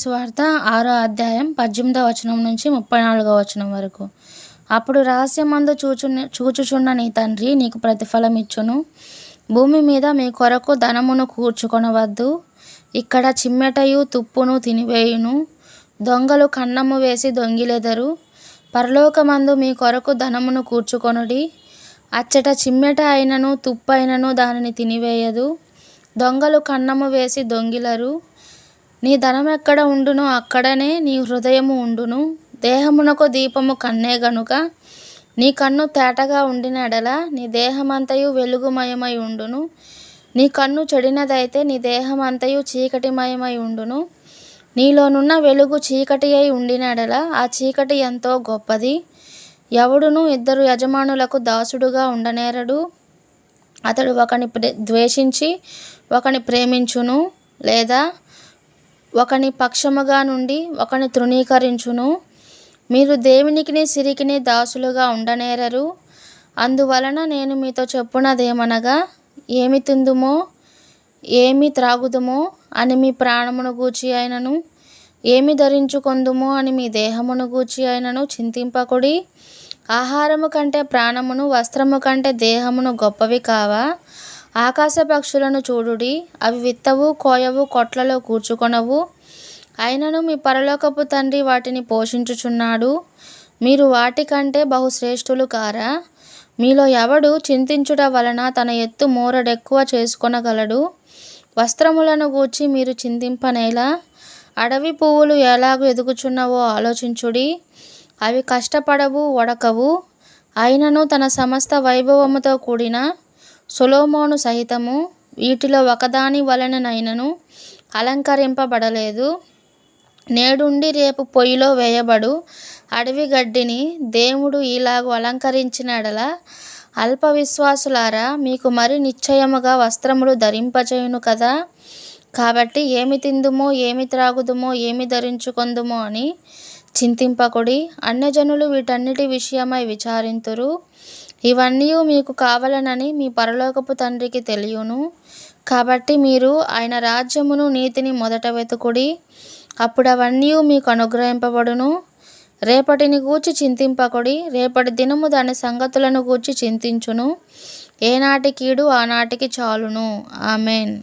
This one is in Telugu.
సువార్త 6వ అధ్యాయం 18వ వచనం నుంచి 34వ వచనం వరకు. అప్పుడు రహస్యమందు చూచుచున్న నీ తండ్రి నీకు ప్రతిఫలం ఇచ్చును. భూమి మీద మీ కొరకు ధనమును కూర్చుకొనవద్దు. ఇక్కడ చిమ్మెటయు తుప్పును తినివేయును, దొంగలు కన్నము వేసి దొంగిలెదరు. పరలోకమందు మీ కొరకు ధనమును కూర్చుకొనుడి. అచ్చట చిమ్మెట అయినను తుప్పైనను దానిని తినివేయదు, దొంగలు కన్నము వేసి దొంగిలరు. నీ ధనమెక్కడ ఉండునో అక్కడనే నీ హృదయము ఉండును. దేహమునకు దీపము కన్నే గనుక నీ కన్ను తేటగా ఉండిన ఎడల నీ దేహమంతయు వెలుగుమయమై ఉండును. నీ కన్ను చెడినదైతే నీ దేహమంతయు చీకటిమయమై ఉండును. నీలోనున్న వెలుగు చీకటి అయి ఉండిన ఎడల ఆ చీకటి ఎంతో గొప్పది. ఎవడును 2 యజమానులకు దాసుడుగా ఉండనేరడు. అతడు ఒకని ద్వేషించి ఒకని ప్రేమించును, లేదా ఒకని పక్షముగా నుండి ఒకని తృణీకరించును. మీరు దేవునికిని సిరికిని దాసులుగా ఉండనేరరు. అందువలన నేను మీతో చెప్పునదేమనగా, ఏమి తిందుమో ఏమి త్రాగుదుమో అని మీ ప్రాణమును గూర్చి అయినను, ఏమి ధరించుకొందుమో అని మీ దేహమును గూర్చి అయినను చింతింపకుడి. ఆహారము కంటే ప్రాణమును, వస్త్రము కంటే దేహమును గొప్పవి కావా? ఆకాశ పక్షులను చూడుడి, అవి విత్తవు, కోయవు, కొట్లలో కూర్చుకొనవు, అయినను మీ పరలోకపు తండ్రి వాటిని పోషించుచున్నాడు. మీరు వాటికంటే బహుశ్రేష్ఠులు కారా? మీలో ఎవడు చింతించుట వలన తన ఎత్తు మోరడెక్కువ చేసుకొనగలడు? వస్త్రములను గూర్చి మీరు చింతింపనేలా? అడవి పువ్వులు ఎలాగూ ఎదుగుచున్నవో ఆలోచించుడి. అవి కష్టపడవు, వడకవు. అయినను తన సమస్త వైభవముతో కూడిన సొలొమోను సహితము వీటిలో ఒకదాని వలననైనను అలంకరింపబడలేదు. నేడుండి రేపు పొయ్యిలో వేయబడు అడవి గడ్డిని దేవుడు ఇలాగూ అలంకరించిన ఎడల అల్ప విశ్వాసులారా, మీకు మరి నిశ్చయముగా వస్త్రములు ధరింపచేయును కదా. కాబట్టి ఏమి తిందుమో, ఏమి త్రాగుదుమో, ఏమి ధరించుకొందుమో అని చింతింపకుడి. అన్యజనులు వీటన్నిటి విషయమై విచారింతురు. ఇవన్నీ మీకు కావలనని మీ పరలోకపు తండ్రికి తెలియను. కాబట్టి మీరు ఆయన రాజ్యమును నీతిని మొదట వెతుకుడి, అప్పుడు అవన్నీ మీకు అనుగ్రహింపబడును. రేపటిని గూర్చి చింతింపకుడి, రేపటి దినము దాని సంగతులను గూర్చి చింతించును. ఏనాటి కీడు ఆనాటికి చాలును. ఆమెన్.